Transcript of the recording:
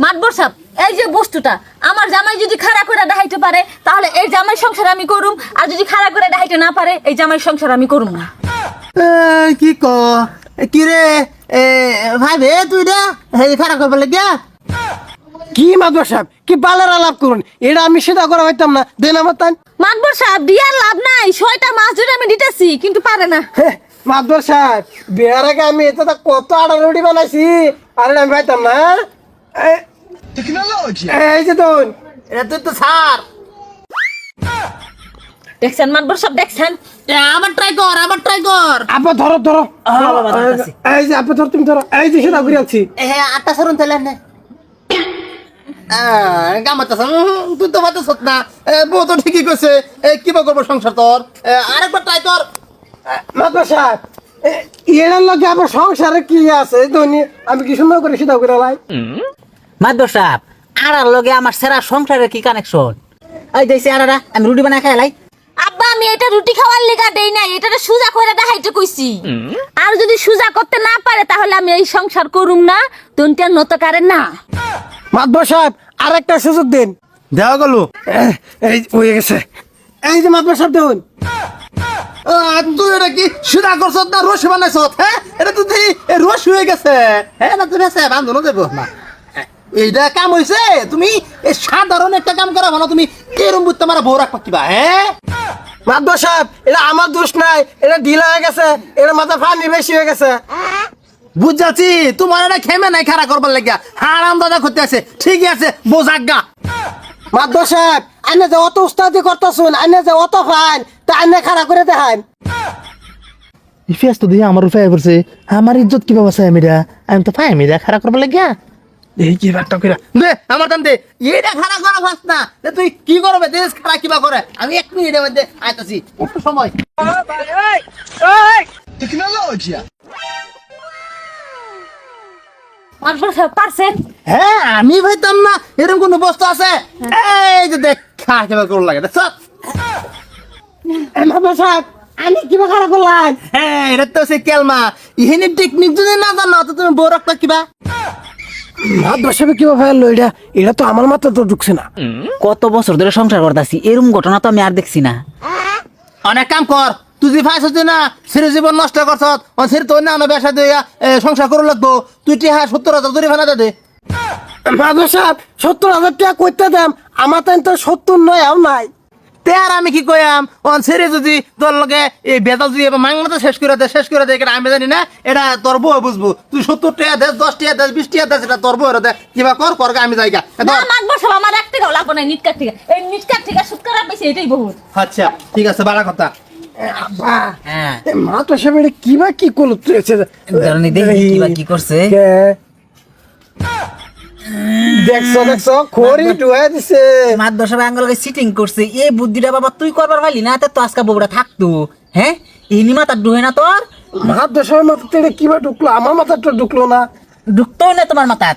মাতবর সাহেব, এই যে বস্তুটা আমার জামাই যদি খাড়া করে দেখাইতে পারে তাহলে এই জামাই সংসার আমি করুম, আর যদি খাড়া করে দেখাইতে না পারে এই জামাই সংসার আমি করুম না। কি ক কি রে ভাই ভে তুই রে খারাপ করবার লাগিয়া কি মাদবর সাহেব কি বালের আলাপ করুন, এটা আমি সেটা করা হইতাম না, দেন আমার তাই। মাতবর সাহেব দিয়ার লাভ নাই, 6টা মাস ধরে আমি দিতেছি কিন্তু পারে না। মাদবর সাহেব বিয়ার আগে আমি এটা কত আড়া রুটি বানাইছি, আর আমি পাইতাম না। এই যে তোন এটা তুই তো ছাড় দেখছেন মাতবর সাহেব, দেখছেন? আবার ট্রাই কর আপা ধরো ধরো, বাবা, ধরতাছি। এই যে আপা ধরো, তুমি ধরো, এই যে সেটা ঘুরে আছি। আটটা সরুন তাহলে না গামাতে তুই তো বাতে সত না বউ তো ঠিকই কইছে কিবা করবো সংসার তোর আরেকবার ট্রাই কর মাদবর সাহেব এটার লগে আবার সংসারে কি আছে ধনী, আমি কি সুন্দর করে সেটা ঘুরে লাই। মাদবর সাহেব আড়ার লগে আমার সেরা সংসারের কি কানেকশন? এই দেখছি আড়ারা আমি রুটি বানায় খাই লাই। আব্বা আমি এটা রুটি খাওয়ার লেগা দেই নাই, এটা সুজা করে দেখাইতে কইছি। আর যদি সুজা করতে না পারে তাহলে আমি এই সংসার করুম না, তুনটা নত কারে না। মাদবর সাহেব আরেকটা সুযোগ দিন। দেওয়া গেল এই হয়ে গেছে, এই যে মাদবর সাহেব দেখুন। তুই এটা কি সুদা করছ না রস বানাইছ? হ্যাঁ এটা তো তুই রস হয়ে গেছে। হ্যাঁ না তুই আছে বান্ধব দেব না, এইটা কাম হয়েছে। তুমি এই সাধারণ একটা কাম করা ভালো, তুমি এরম বুঝতে আমার বউ রাখবা কিবা? হ্যাঁ মাদবর সাহেব এটা আমার দোষ নাই, এটা ঢিলা হয়ে গেছে, এটা মাথা পানি বেশি হয়ে গেছে। বুঝাচ্ছি তোমার এটা খেমে নাই খারাপ করবার লাগিয়া হারাম দাদা করতে আছে। ঠিকই আছে বোঝাজ্ঞা। মাদবর সাহেব আইনে যে অত উস্তাদি করতেছুন, আইনে যে অত ফাইন, তা আইনে খারাপ করে দেখান। ইফিয়াস তো দিয়ে আমার উপরে করছে, আমার ইজ্জত কিভাবে আছে আমি তো পাই আমি খারাপ করবো লাগিয়া এই কি বাট্টা কইরা দে আমার টান দে, এটা খারাপ করা ফাস না। তুই কি করবে দেশ খারাপ কিবা করে? আমি 1 মিনিটের মধ্যে আইতাছি, একটু সময়। মাতবর সাহেব পারছেন? হ্যাঁ আমি ভাইতাম না এরকম কোন বস্তু আছে। এই যে দেখ খা কিবা করল লাগে দেখছ? মাদবর সাহেব আমি কিবা খারাপ করলাম? হ্যাঁ এটা তো সে কেলমা, ইহিনি টেকনিক যদি না জানো তো তুমি বউ রাখবা কিবা? মাদবর সাহেব কিবা ফেললো এটা, এটা তো আমার মাথা তো ঢুকছে না। কত বছর ধরে সংসার করতেছি, এরকম ঘটনা তো আমি আর দেখছি না। অনেক কাম কর, তুই যে ফাইস হচ্ছে না সেরে জীবন নষ্ট করছ, সেরে তোর না ব্যবসা দিয়ে সংসার করে লাগবো। তুই টিহা 70,000 ধরে ফেলা দে। মাদবর সাহেব 70,000 টাকা কইতে দাম, আমার তাই তো 70 নয় আও নাই। তে আর আমি কি কইয়াম? সেরে যদি তোর লগে এই বেতাল যদি মাংনাটা শেষ করে দে এটা আমি জানি না, এটা তোর বউ বুঝবো। তুই 70 টাকা দে, 10 টাকা দে, 20 টাকা দে, এটা তোর বউ দে। কিবা কর আমি যাইগা। না মাতবর সাহেব আমার 1 টাকাও লাগবে না, নিটকার থেকে এই নিটকার থেকে সুৎকার বেশি, এটাই বহুত। আচ্ছা ঠিক আছে, বাড়া কথা। আব্বা হ্যাঁ মাদবর সাহেব এটা কিবা কি করলো? ধরনি দেখি কিবা কি করছে। দেখছো খড়ি টুয়ে দিছে। মাদবর সাহেব আঙ্গলকে সিটিং করছে, এই বুদ্ধিটা বাবা তুই করবার পারলি না, তো আজকে বউটা থাকতো। হ্যাঁ এই মাথা ঢুকে না তোর? মাদবর সাহেবের মাথাতে এটা কিবা ঢুকলো, আমার মাথাটা ঢুকলো না। ঢুকতো না তোমার মাথা।